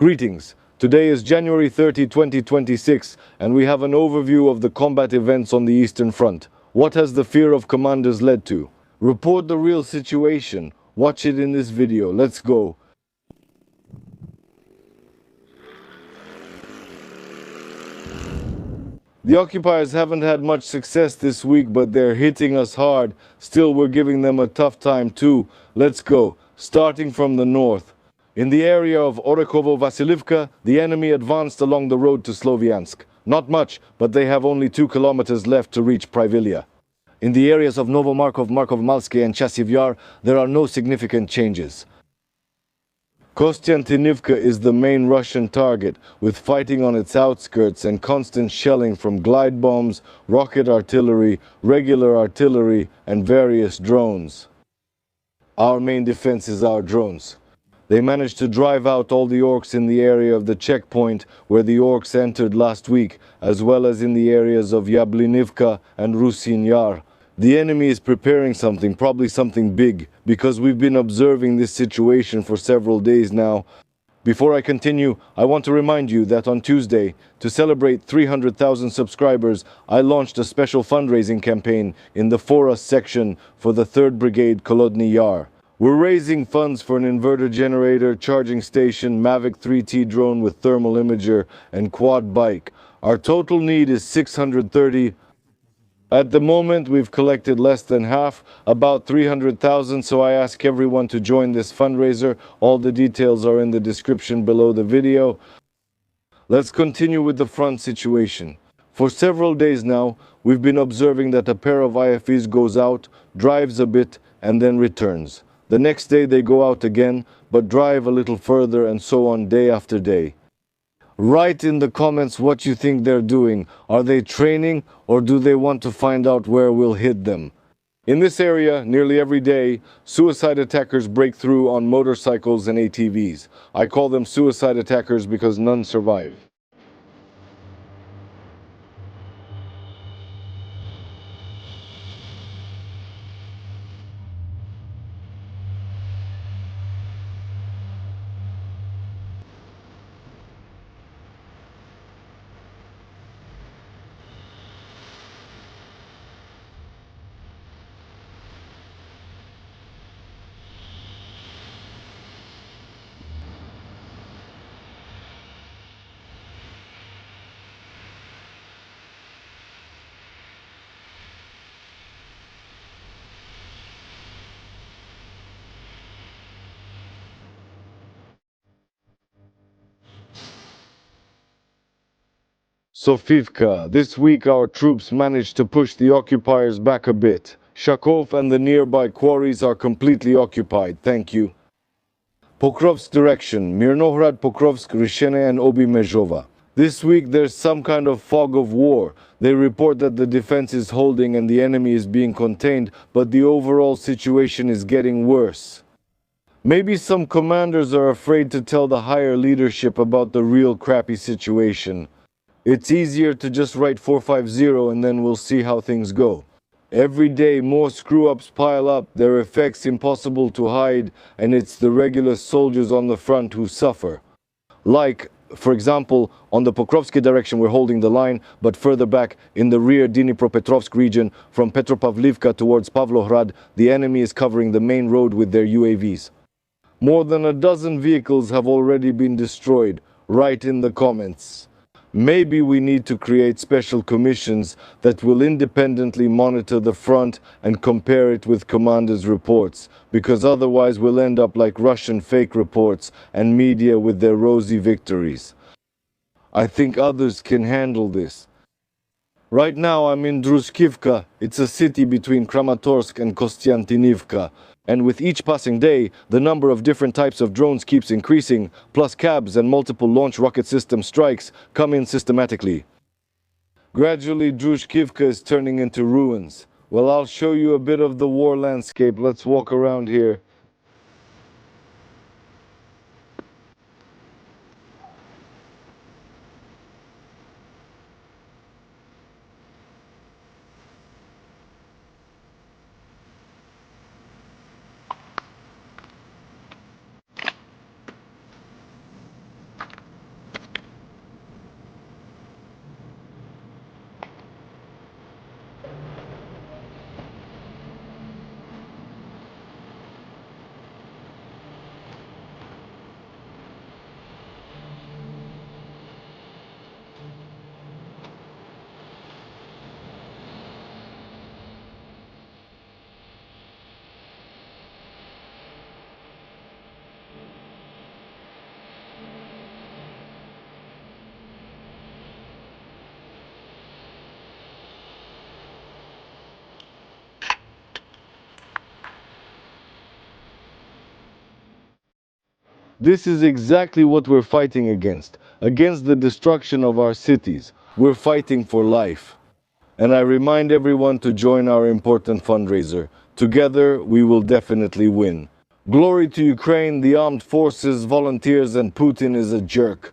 Greetings. Today is January 30, 2026, and we have an overview of the combat events on the Eastern Front. What has the fear of commanders led to? Report the real situation. Watch it in this video. Let's go. The occupiers haven't had much success this week, but they're hitting us hard. Still, we're giving them a tough time too. Let's go. Starting from the north. In the area of Orekhovo-Vasilivka, the enemy advanced along the road to Sloviansk. Not much, but they have only 2 kilometers left to reach Privilia. In the areas of Novomarkov, Markov-Malsky and Chasiv Yar, there are no significant changes. Kostiantynivka is the main Russian target, with fighting on its outskirts and constant shelling from glide bombs, rocket artillery, regular artillery, and various drones. Our main defense is our drones. They managed to drive out all the orcs in the area of the checkpoint where the orcs entered last week, as well as in the areas of Yablinivka and Rusin Yar. The enemy is preparing something, probably something big, because we've been observing this situation for several days now. Before I continue, I want to remind you that on Tuesday, to celebrate 300,000 subscribers, I launched a special fundraising campaign in the Forest section for the 3rd Brigade Kolodny Yar. We're raising funds for an inverter generator, charging station, Mavic 3T drone with thermal imager, and quad bike. Our total need is 630. At the moment, we've collected less than half, about 300,000, so I ask everyone to join this fundraiser. All the details are in the description below the video. Let's continue with the front situation. For several days now, we've been observing that a pair of IFVs goes out, drives a bit, and then returns. The next day they go out again, but drive a little further, and so on day after day. Write in the comments what you think they're doing. Are they training, or do they want to find out where we'll hit them? In this area, nearly every day, suicide attackers break through on motorcycles and ATVs. I call them suicide attackers because none survive. Sofivka. This week our troops managed to push the occupiers back a bit. Shakov and the nearby quarries are completely occupied, thank you. Pokrovsk direction, Mirnohrad, Pokrovsk, Rishene and Obi Mezhova. This week there's some kind of fog of war. They report that the defense is holding and the enemy is being contained, but the overall situation is getting worse. Maybe some commanders are afraid to tell the higher leadership about the real crappy situation. It's easier to just write 450 and then we'll see how things go. Every day more screw-ups pile up, their effects impossible to hide, and it's the regular soldiers on the front who suffer. Like, for example, on the Pokrovsk direction we're holding the line, but further back in the rear Dnipropetrovsk region from Petropavlivka towards Pavlohrad, the enemy is covering the main road with their UAVs. More than a dozen vehicles have already been destroyed. Write in the comments. Maybe we need to create special commissions that will independently monitor the front and compare it with commanders' reports, because otherwise we'll end up like Russian fake reports and media with their rosy victories. I think others can handle this. Right now I'm in Druzhkivka. It's a city between Kramatorsk and Kostiantynivka. And with each passing day, the number of different types of drones keeps increasing, plus cabs and multiple launch rocket system strikes come in systematically. Gradually, Druzhkivka is turning into ruins. Well, I'll show you a bit of the war landscape. Let's walk around here. This is exactly what we're fighting against the destruction of our cities. We're fighting for life. And I remind everyone to join our important fundraiser. Together, we will definitely win. Glory to Ukraine, the armed forces, volunteers, and Putin is a jerk.